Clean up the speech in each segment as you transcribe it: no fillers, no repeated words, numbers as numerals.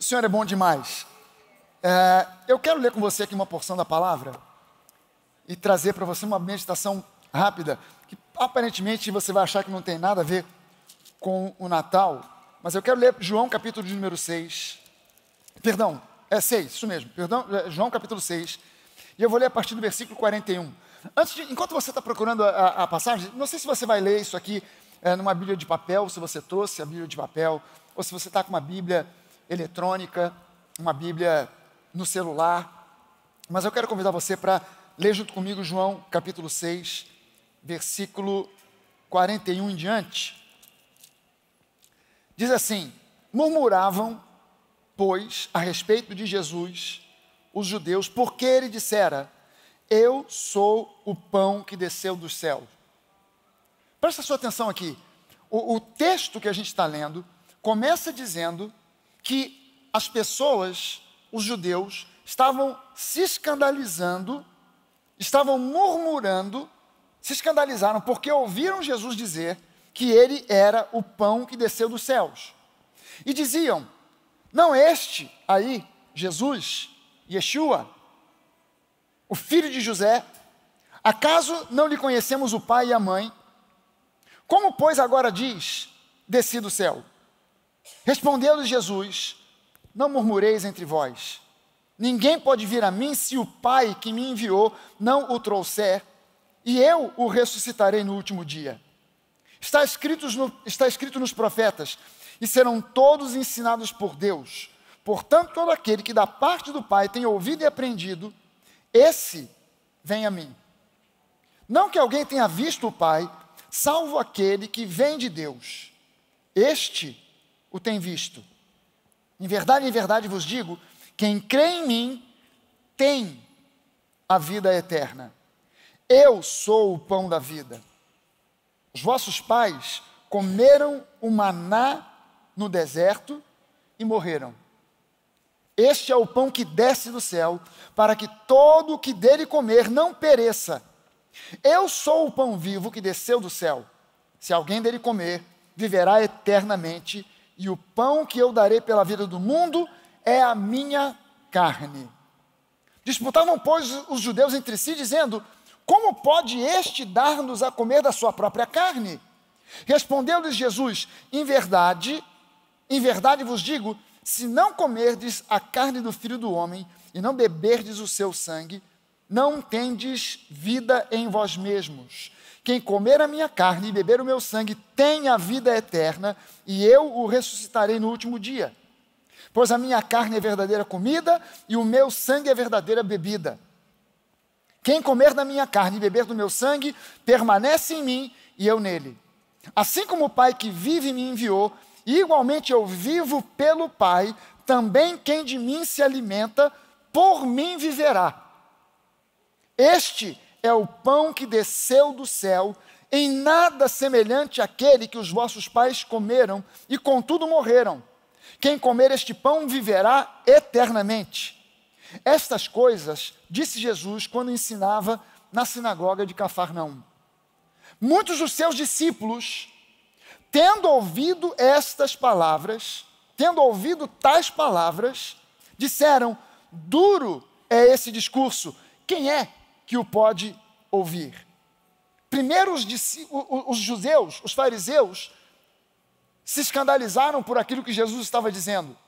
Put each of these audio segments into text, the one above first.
Senhor é bom demais. Eu quero ler com você aqui uma porção da palavra e trazer para você uma meditação rápida, que aparentemente você vai achar que não tem nada a ver com o Natal, mas eu quero ler João capítulo de número 6, perdão, 6, isso mesmo, João capítulo 6, e eu vou ler a partir do versículo 41. Enquanto você está procurando a passagem, não sei se você vai ler isso aqui numa Bíblia de papel, se você trouxe a Bíblia de papel, ou se você está com uma Bíblia eletrônica, uma Bíblia no celular, mas eu quero convidar você para ler junto comigo João capítulo 6, versículo 41 em diante. Diz assim: murmuravam, pois, a respeito de Jesus, os judeus, porque ele dissera: eu sou o pão que desceu do céu. Presta sua atenção aqui. O texto que a gente está lendo começa dizendo que as pessoas, os judeus, estavam se escandalizando, estavam murmurando, se escandalizaram porque ouviram Jesus dizer que ele era o pão que desceu dos céus. E diziam: não este aí, Jesus, Yeshua, o filho de José, acaso não lhe conhecemos o pai e a mãe? Como, pois, agora diz, desci do céu? Respondeu-lhes Jesus: não murmureis entre vós. Ninguém pode vir a mim se o Pai que me enviou não o trouxer, e eu o ressuscitarei no último dia. Está escrito nos profetas: e serão todos ensinados por Deus. Portanto, todo aquele que da parte do Pai tem ouvido e aprendido, esse vem a mim. Não que alguém tenha visto o Pai, salvo aquele que vem de Deus. Este o tem visto. Em verdade vos digo, quem crê em mim tem a vida eterna. Eu sou o pão da vida. Os vossos pais comeram o maná no deserto e morreram. Este é o pão que desce do céu, para que todo o que dele comer não pereça. Eu sou o pão vivo que desceu do céu. Se alguém dele comer, viverá eternamente, e o pão que eu darei pela vida do mundo é a minha carne. Disputavam, pois, os judeus entre si, dizendo: como pode este dar-nos a comer da sua própria carne? Respondeu-lhes Jesus: em verdade vos digo, se não comerdes a carne do Filho do Homem, e não beberdes o seu sangue, não tendes vida em vós mesmos. Quem comer a minha carne e beber o meu sangue tem a vida eterna, e eu o ressuscitarei no último dia. Pois a minha carne é verdadeira comida, e o meu sangue é verdadeira bebida. Quem comer da minha carne e beber do meu sangue, permanece em mim e eu nele. Assim como o Pai que vive me enviou, e igualmente eu vivo pelo Pai, também quem de mim se alimenta, por mim viverá. Este é o pão que desceu do céu, em nada semelhante àquele que os vossos pais comeram, e contudo morreram. Quem comer este pão viverá eternamente. Estas coisas disse Jesus quando ensinava na sinagoga de Cafarnaum. Muitos dos seus discípulos, tendo ouvido tais palavras, disseram: duro é esse discurso, quem é que o pode ouvir? Primeiro os judeus, os fariseus, se escandalizaram por aquilo que Jesus estava dizendo.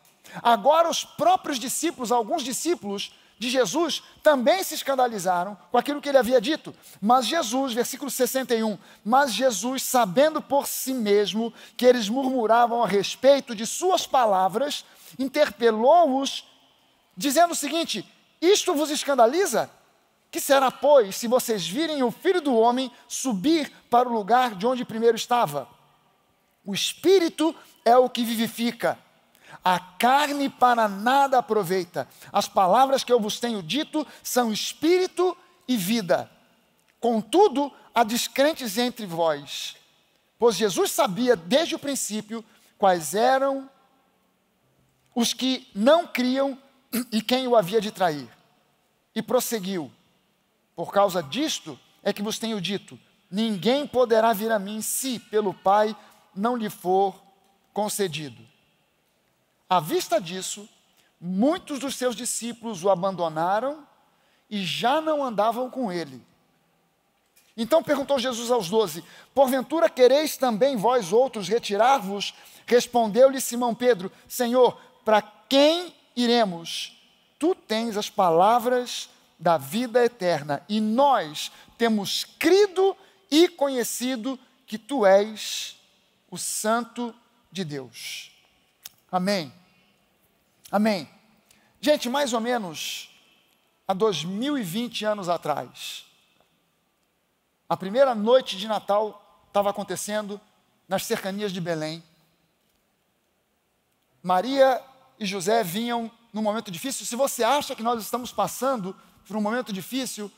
Agora os próprios discípulos, alguns discípulos de Jesus, também se escandalizaram com aquilo que ele havia dito. Mas Jesus, versículo 61, mas Jesus, sabendo por si mesmo que eles murmuravam a respeito de suas palavras, interpelou-os, dizendo o seguinte: isto vos escandaliza? Que será, pois, se vocês virem o Filho do Homem subir para o lugar de onde primeiro estava? O Espírito é o que vivifica, a carne para nada aproveita. As palavras que eu vos tenho dito são espírito e vida. Contudo, há descrentes entre vós, pois Jesus sabia desde o princípio quais eram os que não criam e quem o havia de trair. E prosseguiu: por causa disto é que vos tenho dito, ninguém poderá vir a mim se pelo Pai não lhe for concedido. À vista disso, muitos dos seus discípulos o abandonaram e já não andavam com ele. Então perguntou Jesus aos 12, porventura quereis também vós outros retirar-vos? Respondeu-lhe Simão Pedro, Senhor, para quem iremos? Tu tens as palavras da vida eterna, e nós temos crido e conhecido que tu és o Santo de Deus. Amém. Amém. Gente, mais ou menos há 2020 anos atrás, a primeira noite de Natal estava acontecendo nas cercanias de Belém. Maria e José vinham num momento difícil. Se você acha que nós estamos passando por um momento difícil,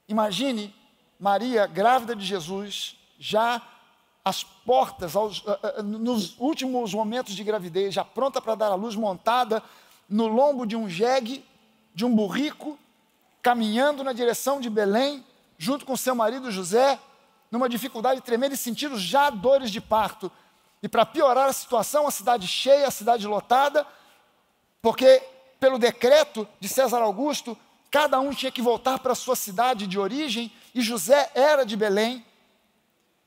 imagine Maria, grávida de Jesus, já às portas, nos últimos momentos de gravidez, já pronta para dar à luz, montada no lombo de um jegue, de um burrico, caminhando na direção de Belém, junto com seu marido José, numa dificuldade tremenda e sentindo já dores de parto. E para piorar a situação, a cidade cheia, a cidade lotada, porque pelo decreto de César Augusto, cada um tinha que voltar para a sua cidade de origem, e José era de Belém.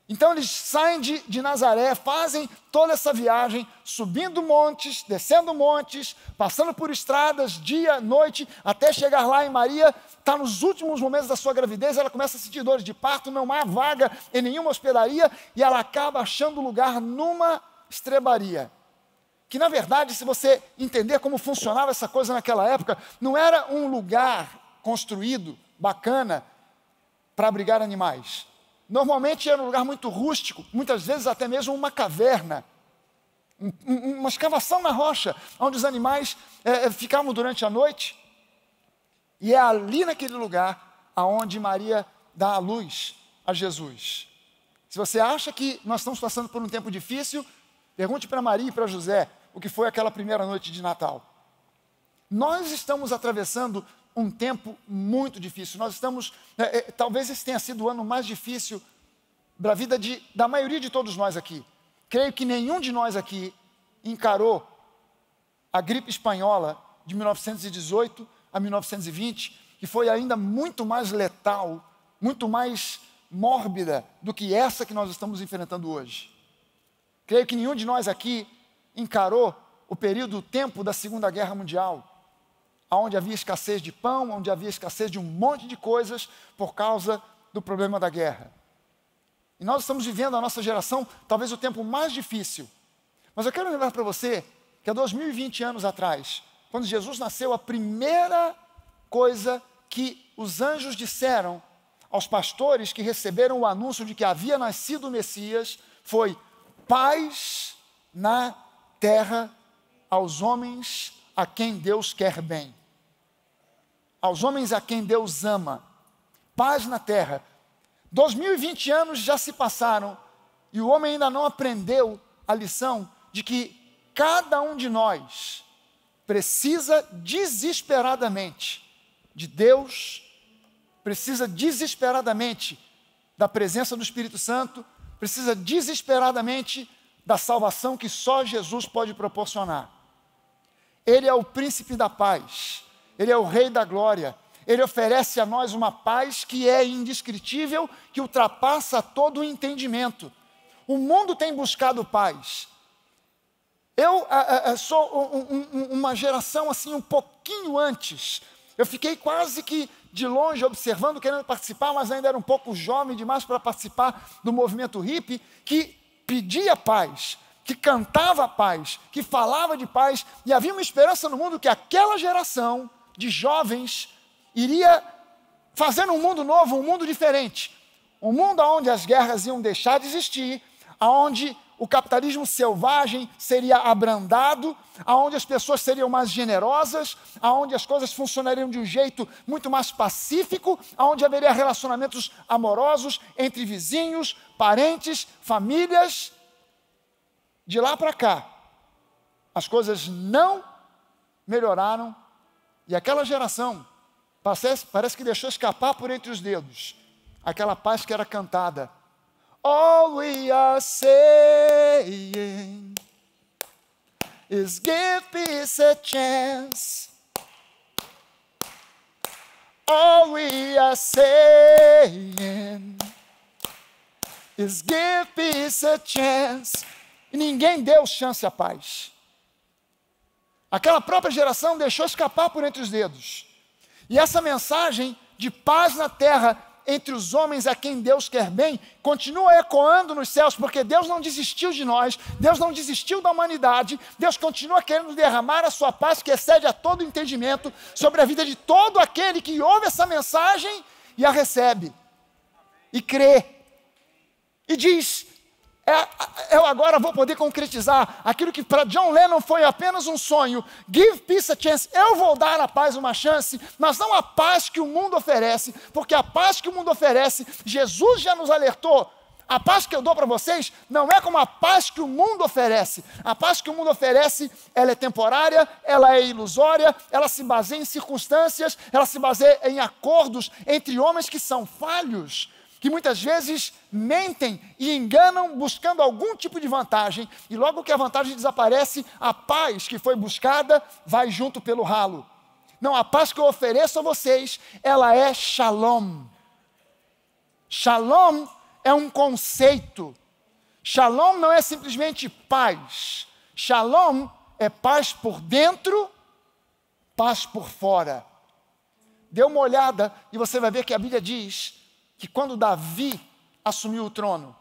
Então eles saem de Nazaré, fazem toda essa viagem, subindo montes, descendo montes, passando por estradas, dia, noite, até chegar lá em Maria. Está nos últimos momentos da sua gravidez, ela começa a sentir dores de parto, não há vaga em nenhuma hospedaria, e ela acaba achando lugar numa estrebaria. Que na verdade, se você entender como funcionava essa coisa naquela época, não era um lugar construído, bacana, para abrigar animais. Normalmente era um lugar muito rústico, muitas vezes até mesmo uma caverna, uma escavação na rocha, onde os animais ficavam durante a noite. E é ali naquele lugar aonde Maria dá a luz a Jesus. Se você acha que nós estamos passando por um tempo difícil, pergunte para Maria e para José o que foi aquela primeira noite de Natal. Nós estamos atravessando um tempo muito difícil. Nós estamos, talvez esse tenha sido o ano mais difícil da vida da maioria de todos nós aqui. Creio que nenhum de nós aqui encarou a gripe espanhola de 1918 a 1920, que foi ainda muito mais letal, muito mais mórbida do que essa que nós estamos enfrentando hoje. Creio que nenhum de nós aqui encarou o período, o tempo da Segunda Guerra Mundial, onde havia escassez de pão, onde havia escassez de um monte de coisas por causa do problema da guerra. E nós estamos vivendo, a nossa geração, talvez o tempo mais difícil. Mas eu quero lembrar para você que há 2020 anos atrás, quando Jesus nasceu, a primeira coisa que os anjos disseram aos pastores que receberam o anúncio de que havia nascido o Messias foi: paz na terra aos homens a quem Deus quer bem. Aos homens a quem Deus ama. Paz na terra. 2020 anos já se passaram e o homem ainda não aprendeu a lição de que cada um de nós precisa desesperadamente de Deus, precisa desesperadamente da presença do Espírito Santo, precisa desesperadamente da salvação que só Jesus pode proporcionar. Ele é o príncipe da paz, Ele é o rei da glória, Ele oferece a nós uma paz que é indescritível, que ultrapassa todo o entendimento. O mundo tem buscado paz. Eu sou uma geração assim um pouquinho antes. Eu fiquei quase que de longe observando, querendo participar, mas ainda era um pouco jovem demais para participar do movimento hippie, que pedia paz, que cantava paz, que falava de paz, e havia uma esperança no mundo que aquela geração de jovens iria fazer um mundo novo, um mundo diferente. Um mundo onde as guerras iam deixar de existir, onde o capitalismo selvagem seria abrandado, onde as pessoas seriam mais generosas, onde as coisas funcionariam de um jeito muito mais pacífico, onde haveria relacionamentos amorosos entre vizinhos, parentes, famílias. De lá para cá, as coisas não melhoraram e aquela geração parece que deixou escapar por entre os dedos aquela paz que era cantada. All we are saying is give peace a chance. All we are saying is give peace a chance. E ninguém deu chance à paz. Aquela própria geração deixou escapar por entre os dedos. E essa mensagem de paz na terra entre os homens a quem Deus quer bem, continua ecoando nos céus, porque Deus não desistiu de nós, Deus não desistiu da humanidade, Deus continua querendo derramar a sua paz que excede a todo entendimento sobre a vida de todo aquele que ouve essa mensagem e a recebe, e crê, e diz: eu agora vou poder concretizar aquilo que para John Lennon foi apenas um sonho. Give peace a chance. Eu vou dar à paz uma chance, mas não a paz que o mundo oferece, porque a paz que o mundo oferece, Jesus já nos alertou. A paz que eu dou para vocês não é como a paz que o mundo oferece. A paz que o mundo oferece, ela é temporária, ela é ilusória, ela se baseia em circunstâncias, ela se baseia em acordos entre homens que são falhos, que muitas vezes mentem e enganam buscando algum tipo de vantagem, e logo que a vantagem desaparece, a paz que foi buscada vai junto pelo ralo. Não, a paz que eu ofereço a vocês, ela é shalom. Shalom é um conceito. Shalom não é simplesmente paz. Shalom é paz por dentro, paz por fora. Dê uma olhada e você vai ver que a Bíblia diz que quando Davi assumiu o trono,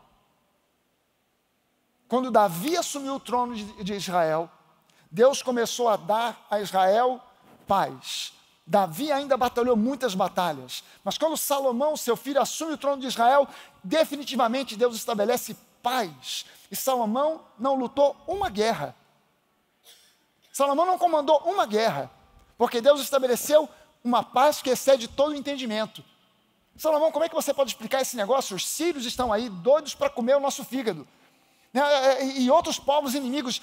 de Israel, Deus começou a dar a Israel paz. Davi ainda batalhou muitas batalhas, mas quando Salomão, seu filho, assume o trono de Israel, definitivamente Deus estabelece paz. E Salomão não lutou uma guerra. Salomão não comandou uma guerra, porque Deus estabeleceu uma paz que excede todo o entendimento. Salomão, como é que você pode explicar esse negócio? Os sírios estão aí doidos para comer o nosso fígado. E outros povos inimigos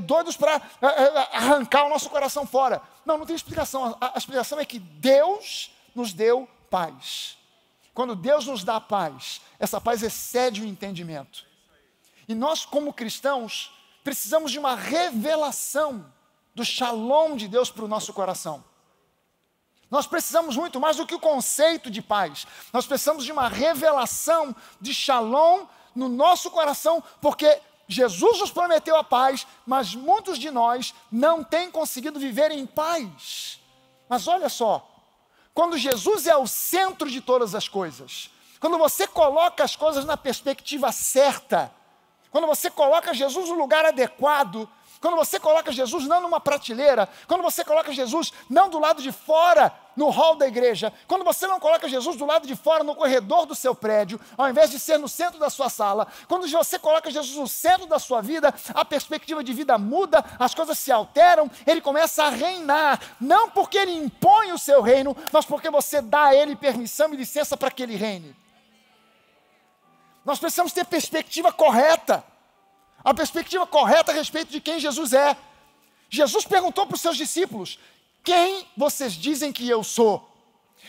doidos para arrancar o nosso coração fora. Não tem explicação. A explicação é que Deus nos deu paz. Quando Deus nos dá paz, essa paz excede o entendimento. E nós, como cristãos, precisamos de uma revelação do shalom de Deus para o nosso coração. Nós precisamos muito mais do que o conceito de paz. Nós precisamos de uma revelação de shalom no nosso coração, porque Jesus nos prometeu a paz, mas muitos de nós não têm conseguido viver em paz. Mas olha só, quando Jesus é o centro de todas as coisas, quando você coloca as coisas na perspectiva certa, quando você coloca Jesus no lugar adequado, quando você coloca Jesus não numa prateleira, quando você coloca Jesus não do lado de fora, no hall da igreja, quando você não coloca Jesus do lado de fora, no corredor do seu prédio, ao invés de ser no centro da sua sala, quando você coloca Jesus no centro da sua vida, a perspectiva de vida muda, as coisas se alteram, ele começa a reinar, não porque ele impõe o seu reino, mas porque você dá a ele permissão e licença para que ele reine. Nós precisamos ter perspectiva correta. A perspectiva correta a respeito de quem Jesus é. Jesus perguntou para os seus discípulos: quem vocês dizem que eu sou?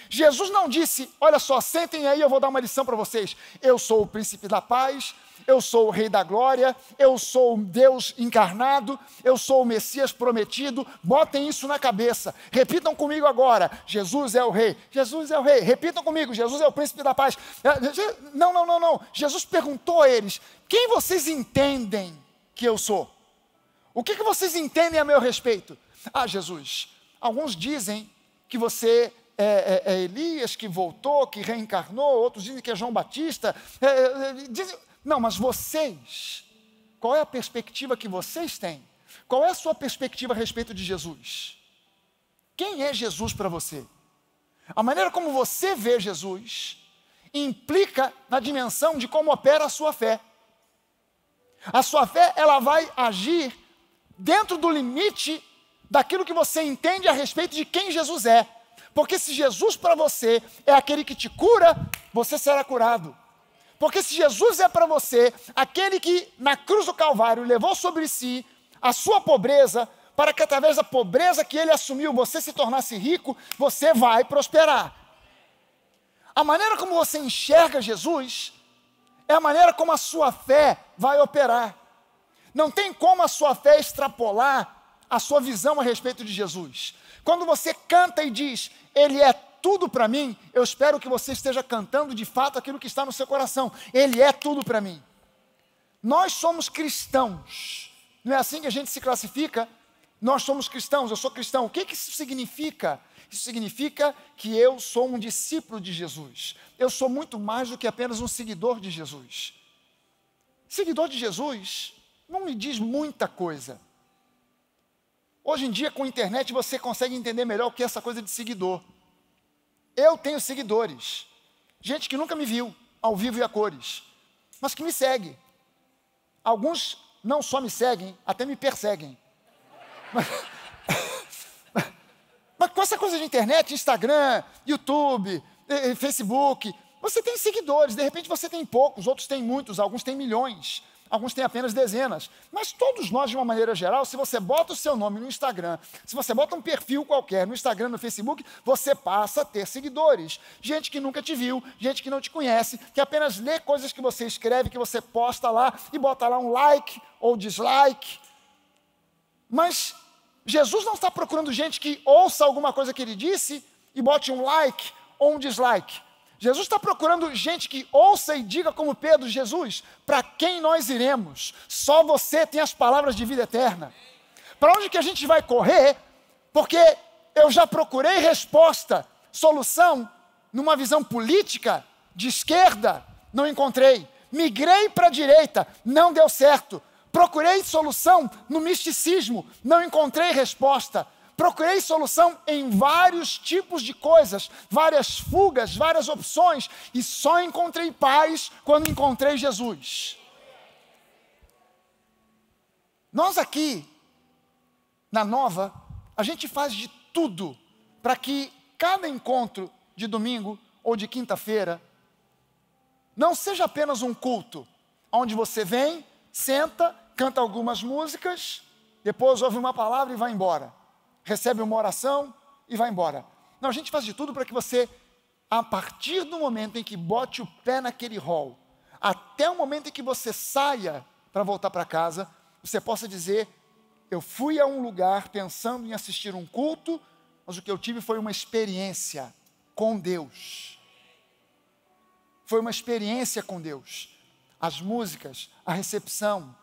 Jesus não disse: olha só, sentem aí, eu vou dar uma lição para vocês. Eu sou o príncipe da paz, eu sou o rei da glória, eu sou o Deus encarnado, eu sou o Messias prometido. Botem isso na cabeça, repitam comigo agora: Jesus é o rei, Jesus é o rei. Repitam comigo: Jesus é o príncipe da paz. Não. Jesus perguntou a eles: quem vocês entendem que eu sou? O que vocês entendem a meu respeito? Ah, Jesus, alguns dizem que você é Elias, que voltou, que reencarnou. Outros dizem que é João Batista. Não, mas vocês, qual é a perspectiva que vocês têm? Qual é a sua perspectiva a respeito de Jesus? Quem é Jesus para você? A maneira como você vê Jesus implica na dimensão de como opera a sua fé. A sua fé, ela vai agir dentro do limite daquilo que você entende a respeito de quem Jesus é. Porque se Jesus para você é aquele que te cura, você será curado. Porque se Jesus é para você aquele que na cruz do Calvário levou sobre si a sua pobreza, para que através da pobreza que ele assumiu você se tornasse rico, você vai prosperar. A maneira como você enxerga Jesus é a maneira como a sua fé vai operar. Não tem como a sua fé extrapolar a sua visão a respeito de Jesus. Quando você canta e diz, Ele é tudo para mim, eu espero que você esteja cantando de fato aquilo que está no seu coração. Ele é tudo para mim. Nós somos cristãos. Não é assim que a gente se classifica? Nós somos cristãos, eu sou cristão. O que isso significa? Isso significa que eu sou um discípulo de Jesus. Eu sou muito mais do que apenas um seguidor de Jesus. Seguidor de Jesus não me diz muita coisa. Hoje em dia, com a internet, você consegue entender melhor o que é essa coisa de seguidor. Eu tenho seguidores, gente que nunca me viu, ao vivo e a cores, mas que me segue. Alguns não só me seguem, até me perseguem. Mas com essa coisa de internet, Instagram, YouTube, Facebook, você tem seguidores, de repente você tem poucos, outros têm muitos, alguns têm milhões, alguns têm apenas dezenas. Mas todos nós, de uma maneira geral, se você bota o seu nome no Instagram, se você bota um perfil qualquer no Instagram, no Facebook, você passa a ter seguidores. Gente que nunca te viu, gente que não te conhece, que apenas lê coisas que você escreve, que você posta lá e bota lá um like ou dislike. Mas Jesus não está procurando gente que ouça alguma coisa que ele disse e bote um like ou um dislike. Jesus está procurando gente que ouça e diga como Pedro, Jesus, para quem nós iremos? Só você tem as palavras de vida eterna. Para onde que a gente vai correr? Porque eu já procurei resposta, solução, numa visão política, de esquerda, não encontrei. Migrei para a direita, não deu certo. Procurei solução no misticismo, não encontrei resposta. Procurei solução em vários tipos de coisas, várias fugas, várias opções, e só encontrei paz quando encontrei Jesus. Nós aqui, na Nova, a gente faz de tudo para que cada encontro de domingo ou de quinta-feira não seja apenas um culto, onde você vem, senta, canta algumas músicas, depois ouve uma palavra e vai embora. Recebe uma oração e vai embora. Não, a gente faz de tudo para que você, a partir do momento em que bote o pé naquele hall, até o momento em que você saia para voltar para casa, você possa dizer, eu fui a um lugar pensando em assistir um culto, mas o que eu tive foi uma experiência com Deus. Foi uma experiência com Deus. As músicas, a recepção,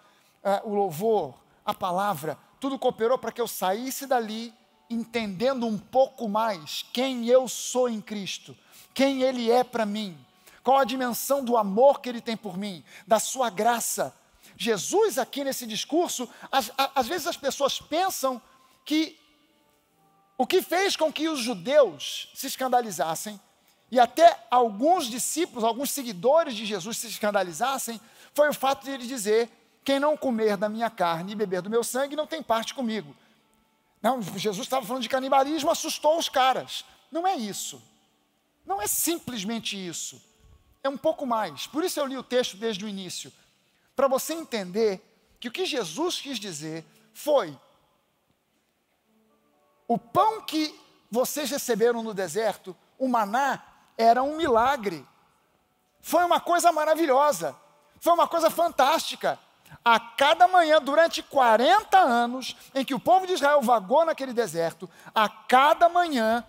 o louvor, a palavra, tudo cooperou para que eu saísse dali entendendo um pouco mais quem eu sou em Cristo, quem Ele é para mim, qual a dimensão do amor que Ele tem por mim, da sua graça. Jesus aqui nesse discurso, às vezes as pessoas pensam que o que fez com que os judeus se escandalizassem, e até alguns discípulos, alguns seguidores de Jesus se escandalizassem, foi o fato de ele dizer, quem não comer da minha carne e beber do meu sangue não tem parte comigo. Não, Jesus estava falando de canibalismo, assustou os caras. Não é isso. Não é simplesmente isso. É um pouco mais. Por isso eu li o texto desde o início. Para você entender que o que Jesus quis dizer foi o pão que vocês receberam no deserto, o maná, era um milagre. Foi uma coisa maravilhosa. Foi uma coisa fantástica. A cada manhã, durante 40 anos, em que o povo de Israel vagou naquele deserto, a cada manhã,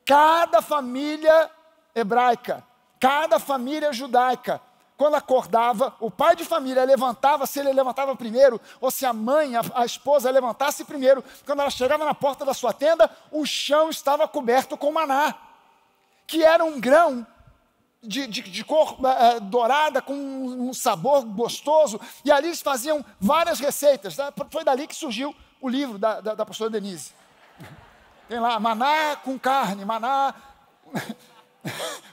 cada família hebraica, cada família judaica, quando acordava, o pai de família levantava, se ele levantava primeiro, ou se a mãe, a esposa levantasse primeiro, quando ela chegava na porta da sua tenda, o chão estava coberto com maná, que era um grão de cor dourada, com um sabor gostoso, e ali eles faziam várias receitas. Foi dali que surgiu o livro da pastora Denise. Tem lá, maná com carne, maná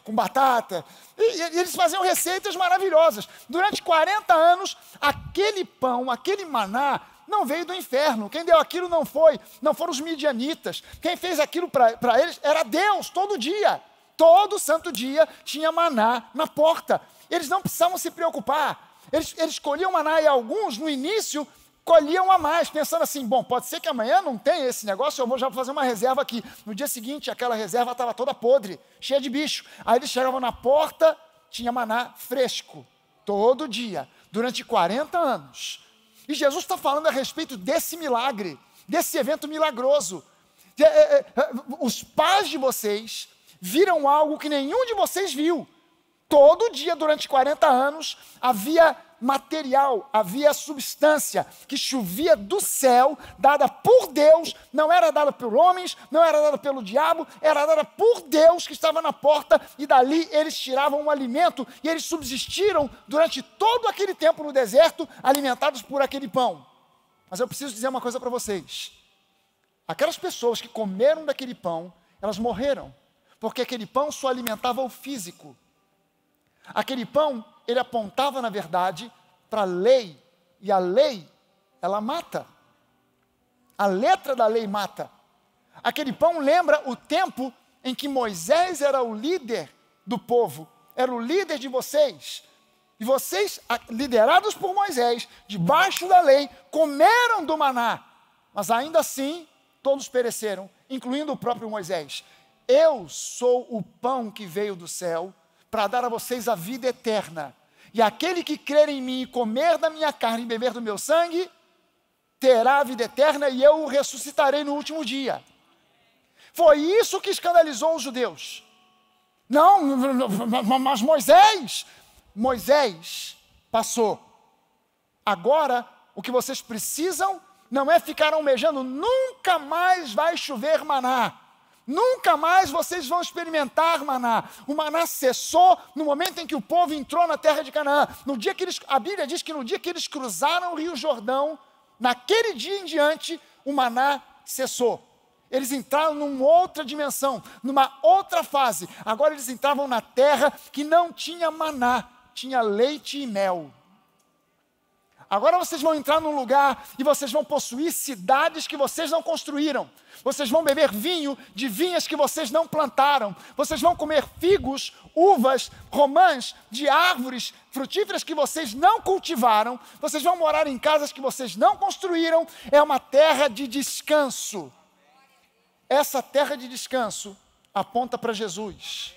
com batata, e eles faziam receitas maravilhosas. Durante 40 anos, aquele pão, aquele maná, não veio do inferno. Quem deu aquilo não foram os midianitas. Quem fez aquilo para eles era Deus, todo dia. Todo santo dia tinha maná na porta. Eles não precisavam se preocupar. Eles colhiam maná e alguns, no início, colhiam a mais, pensando assim, bom, pode ser que amanhã não tenha esse negócio, eu vou já fazer uma reserva aqui. No dia seguinte, aquela reserva estava toda podre, cheia de bicho. Aí eles chegavam na porta, tinha maná fresco, todo dia, durante 40 anos. E Jesus está falando a respeito desse milagre, desse evento milagroso. Os pais de vocês viram algo que nenhum de vocês viu. Todo dia, durante 40 anos, havia material, havia substância que chovia do céu, dada por Deus, não era dada por homens, não era dada pelo diabo, era dada por Deus que estava na porta, e dali eles tiravam um alimento, e eles subsistiram durante todo aquele tempo no deserto, alimentados por aquele pão. Mas eu preciso dizer uma coisa para vocês. Aquelas pessoas que comeram daquele pão, elas morreram, porque aquele pão só alimentava o físico. Aquele pão, ele apontava, na verdade, para a lei, e a lei, ela mata. A letra da lei mata. Aquele pão lembra o tempo em que Moisés era o líder do povo, era o líder de vocês. E vocês, liderados por Moisés, debaixo da lei, comeram do maná, mas ainda assim, todos pereceram, incluindo o próprio Moisés. Eu sou o pão que veio do céu, para dar a vocês a vida eterna. E aquele que crer em mim e comer da minha carne e beber do meu sangue, terá a vida eterna e eu o ressuscitarei no último dia. Foi isso que escandalizou os judeus. Não, mas Moisés passou. Agora, o que vocês precisam não é ficar almejando, nunca mais vai chover maná. Nunca mais vocês vão experimentar maná. O maná cessou no momento em que o povo entrou na terra de Canaã. No dia que a Bíblia diz que no dia que eles cruzaram o Rio Jordão, naquele dia em diante, o maná cessou. Eles entraram numa outra dimensão, numa outra fase. Agora eles entravam na terra que não tinha maná, tinha leite e mel. Agora vocês vão entrar num lugar e vocês vão possuir cidades que vocês não construíram. Vocês vão beber vinho de vinhas que vocês não plantaram. Vocês vão comer figos, uvas, romãs de árvores frutíferas que vocês não cultivaram. Vocês vão morar em casas que vocês não construíram. É uma terra de descanso. Essa terra de descanso aponta para Jesus.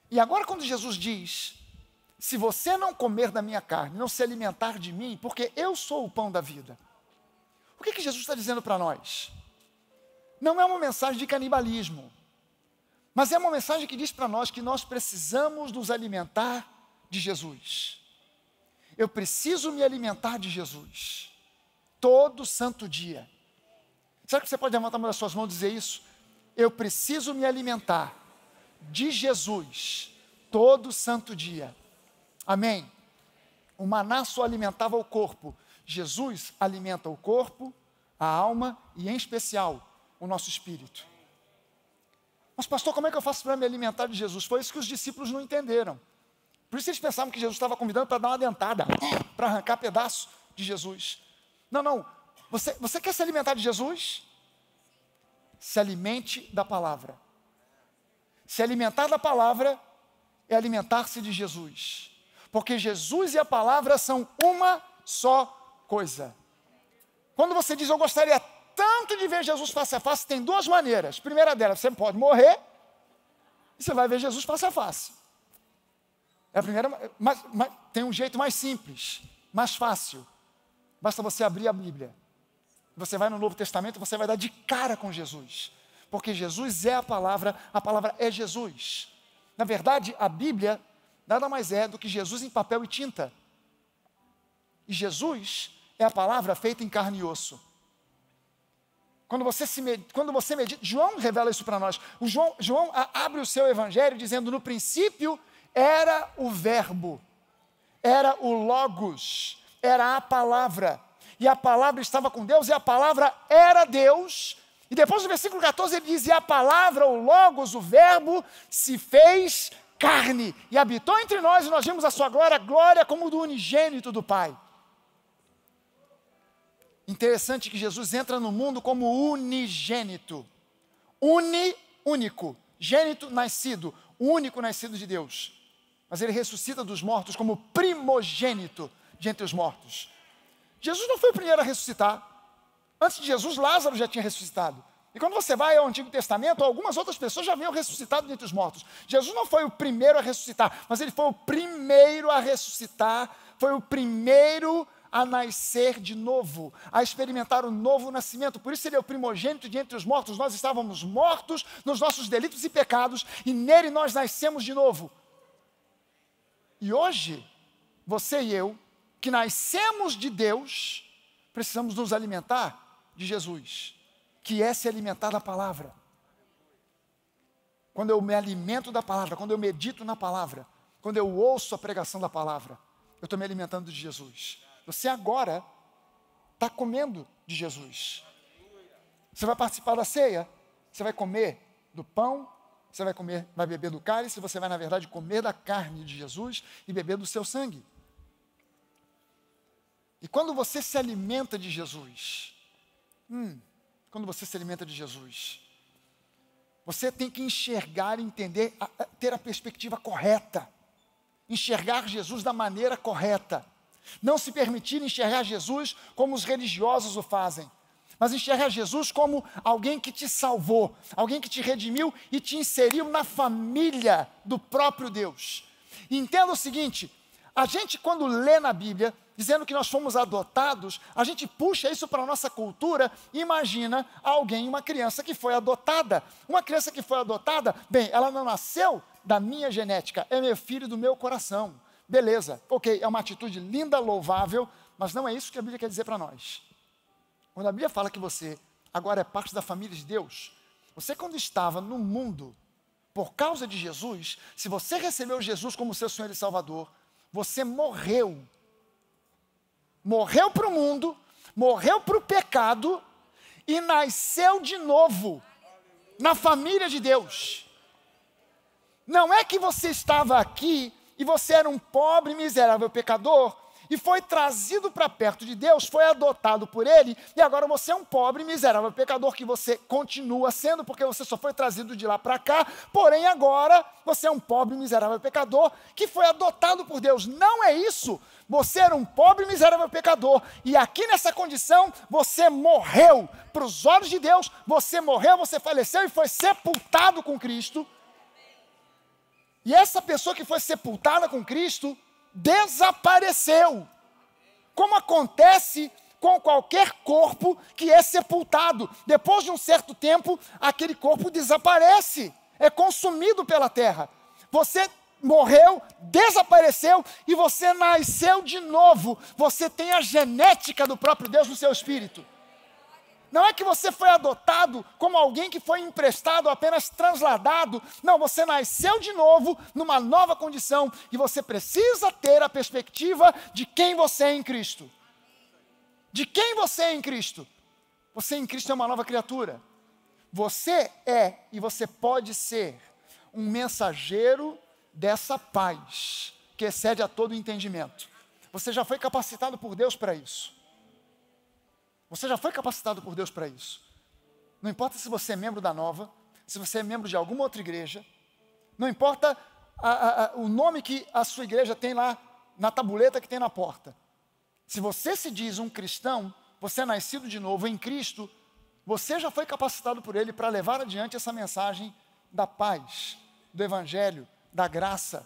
E agora quando Jesus diz: se você não comer da minha carne, não se alimentar de mim, porque eu sou o pão da vida. O que Jesus está dizendo para nós? Não é uma mensagem de canibalismo, mas é uma mensagem que diz para nós que nós precisamos nos alimentar de Jesus. Eu preciso me alimentar de Jesus, todo santo dia. Será que você pode levantar uma das suas mãos e dizer isso? Eu preciso me alimentar de Jesus, todo santo dia. Amém? O maná só alimentava o corpo. Jesus alimenta o corpo, a alma e, em especial, o nosso espírito. Mas, pastor, como é que eu faço para me alimentar de Jesus? Foi isso que os discípulos não entenderam. Por isso eles pensavam que Jesus estava convidando para dar uma dentada, para arrancar pedaço de Jesus. Não. Você quer se alimentar de Jesus? Se alimente da palavra. Se alimentar da palavra é alimentar-se de Jesus. Porque Jesus e a palavra são uma só coisa. Quando você diz, eu gostaria tanto de ver Jesus face a face, tem duas maneiras. A primeira delas, você pode morrer e você vai ver Jesus face a face. É a primeira, mas tem um jeito mais simples, mais fácil. Basta você abrir a Bíblia. Você vai no Novo Testamento e você vai dar de cara com Jesus. Porque Jesus é a palavra é Jesus. Na verdade, a Bíblia nada mais é do que Jesus em papel e tinta. E Jesus é a palavra feita em carne e osso. Quando você medita, João revela isso para nós. João abre o seu evangelho dizendo, no princípio era o verbo, era o logos, era a palavra. E a palavra estava com Deus e a palavra era Deus. E depois no versículo 14 ele diz, e a palavra, o logos, o verbo, se fez carne e habitou entre nós e nós vimos a sua glória, glória como do unigênito do Pai. Interessante que Jesus entra no mundo como unigênito. Único. Gênito, nascido. Único nascido de Deus. Mas ele ressuscita dos mortos como primogênito de entre os mortos. Jesus não foi o primeiro a ressuscitar. Antes de Jesus, Lázaro já tinha ressuscitado. E quando você vai ao Antigo Testamento, algumas outras pessoas já haviam ressuscitado dentre os mortos. Jesus não foi o primeiro a ressuscitar, mas ele foi o primeiro a ressuscitar, foi o primeiro a nascer de novo, a experimentar o novo nascimento. Por isso ele é o primogênito de entre os mortos. Nós estávamos mortos nos nossos delitos e pecados, e nele nós nascemos de novo. E hoje, você e eu, que nascemos de Deus, precisamos nos alimentar de Jesus, que é se alimentar da palavra. Quando eu me alimento da palavra, quando eu medito na palavra, quando eu ouço a pregação da palavra, eu estou me alimentando de Jesus. Você agora está comendo de Jesus. Você vai participar da ceia, você vai comer do pão, você vai beber do cálice, você vai, na verdade, comer da carne de Jesus e beber do seu sangue. E quando você se alimenta de Jesus, você tem que enxergar, entender, ter a perspectiva correta. Enxergar Jesus da maneira correta. Não se permitir enxergar Jesus como os religiosos o fazem, mas enxergar Jesus como alguém que te salvou, alguém que te redimiu e te inseriu na família do próprio Deus. E entenda o seguinte, a gente quando lê na Bíblia, dizendo que nós fomos adotados, a gente puxa isso para a nossa cultura e imagina alguém, uma criança que foi adotada. Uma criança que foi adotada, bem, ela não nasceu da minha genética, é meu filho do meu coração. Beleza, ok, é uma atitude linda, louvável, mas não é isso que a Bíblia quer dizer para nós. Quando a Bíblia fala que você agora é parte da família de Deus, você quando estava no mundo, por causa de Jesus, se você recebeu Jesus como seu Senhor e Salvador, você morreu. Morreu para o mundo, morreu para o pecado e nasceu de novo na família de Deus. Não é que você estava aqui e você era um pobre, miserável pecador e foi trazido para perto de Deus, foi adotado por Ele e agora você é um pobre, miserável pecador que você continua sendo porque você só foi trazido de lá para cá, porém agora você é um pobre, miserável pecador que foi adotado por Deus. Não é isso. Você era um pobre, miserável pecador e aqui nessa condição você morreu para os olhos de Deus, você morreu, você faleceu e foi sepultado com Cristo. E essa pessoa que foi sepultada com Cristo desapareceu, como acontece com qualquer corpo que é sepultado. Depois de um certo tempo, aquele corpo desaparece, é consumido pela terra. Você morreu, desapareceu e você nasceu de novo. Você tem a genética do próprio Deus no seu espírito. Não é que você foi adotado como alguém que foi emprestado, apenas transladado. Não, você nasceu de novo, numa nova condição. E você precisa ter a perspectiva de quem você é em Cristo. De quem você é em Cristo. Você em Cristo é uma nova criatura. Você é e você pode ser um mensageiro dessa paz, que excede a todo entendimento. Você já foi capacitado por Deus para isso. Você já foi capacitado por Deus para isso. Não importa se você é membro da Nova, se você é membro de alguma outra igreja, não importa o nome que a sua igreja tem lá na tabuleta que tem na porta. Se você se diz um cristão, você é nascido de novo em Cristo, você já foi capacitado por Ele para levar adiante essa mensagem da paz, do Evangelho, da graça,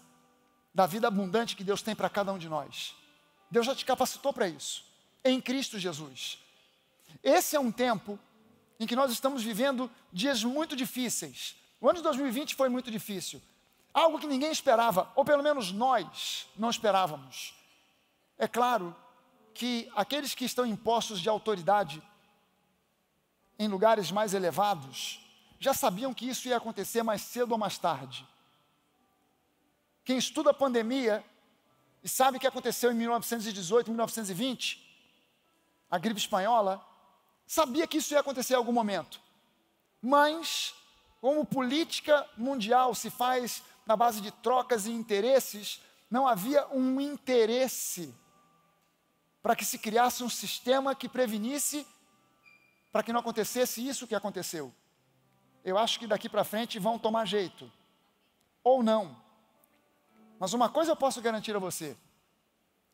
da vida abundante que Deus tem para cada um de nós. Deus já te capacitou para isso, em Cristo Jesus. Esse é um tempo em que nós estamos vivendo dias muito difíceis. O ano de 2020 foi muito difícil. Algo que ninguém esperava, ou pelo menos nós não esperávamos. É claro que aqueles que estão em postos de autoridade, em lugares mais elevados, já sabiam que isso ia acontecer mais cedo ou mais tarde. Quem estuda a pandemia e sabe o que aconteceu em 1918, 1920, a gripe espanhola, sabia que isso ia acontecer em algum momento. Mas, como política mundial se faz na base de trocas e interesses, não havia um interesse para que se criasse um sistema que prevenisse para que não acontecesse isso que aconteceu. Eu acho que daqui para frente vão tomar jeito. Ou não. Mas uma coisa eu posso garantir a você.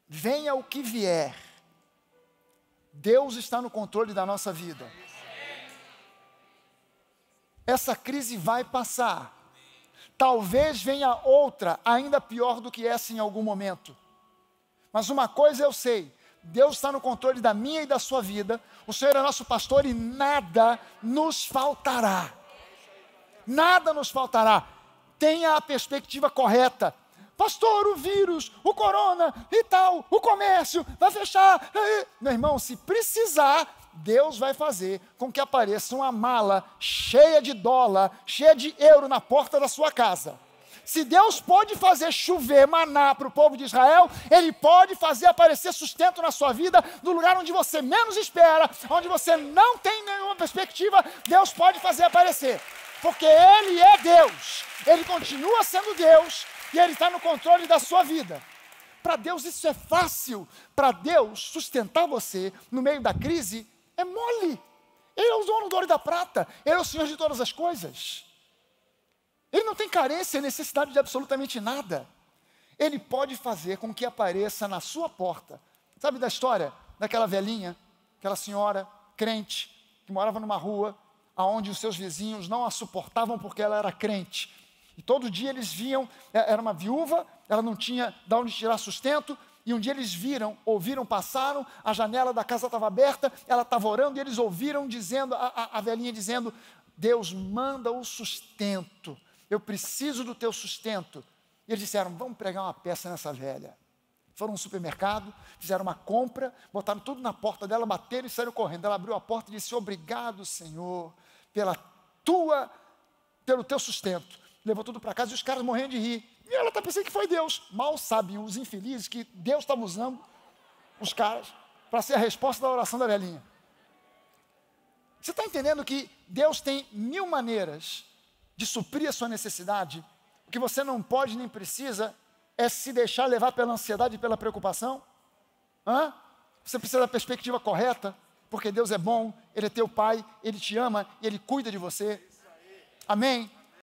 Venha o que vier, Deus está no controle da nossa vida. Essa crise vai passar. Talvez venha outra, ainda pior do que essa em algum momento. Mas uma coisa eu sei, Deus está no controle da minha e da sua vida. O Senhor é nosso pastor e nada nos faltará. Nada nos faltará. Tenha a perspectiva correta. Pastor, o vírus, o corona e tal, o comércio vai fechar. Meu irmão, se precisar, Deus vai fazer com que apareça uma mala cheia de dólar, cheia de euro na porta da sua casa. Se Deus pode fazer chover maná para o povo de Israel, Ele pode fazer aparecer sustento na sua vida, no lugar onde você menos espera, onde você não tem nenhuma perspectiva, Deus pode fazer aparecer. Porque Ele é Deus, Ele continua sendo Deus e Ele está no controle da sua vida. Para Deus isso é fácil, para Deus sustentar você no meio da crise é mole. Ele é o dono do ouro e da prata, Ele é o Senhor de todas as coisas. Ele não tem carência e necessidade de absolutamente nada. Ele pode fazer com que apareça na sua porta. Sabe da história daquela velhinha, aquela senhora crente, que morava numa rua, onde os seus vizinhos não a suportavam porque ela era crente. E todo dia eles viam, era uma viúva, ela não tinha de onde tirar sustento, e um dia eles ouviram, passaram, a janela da casa estava aberta, ela estava orando, e eles ouviram dizendo, a velhinha dizendo, Deus manda o sustento, eu preciso do teu sustento. E eles disseram, vamos pregar uma peça nessa velha. Foram no supermercado, fizeram uma compra, botaram tudo na porta dela, bateram e saíram correndo. Ela abriu a porta e disse, obrigado, Senhor, pelo teu sustento. Levou tudo para casa e os caras morrendo de rir. E ela está pensando que foi Deus. Mal sabem os infelizes que Deus estava usando os caras para ser a resposta da oração da velhinha. Você está entendendo que Deus tem 1000 maneiras de suprir a sua necessidade? O que você não pode nem precisa é se deixar levar pela ansiedade e pela preocupação? Você precisa da perspectiva correta, porque Deus é bom, Ele é teu Pai, Ele te ama e Ele cuida de você. Amém?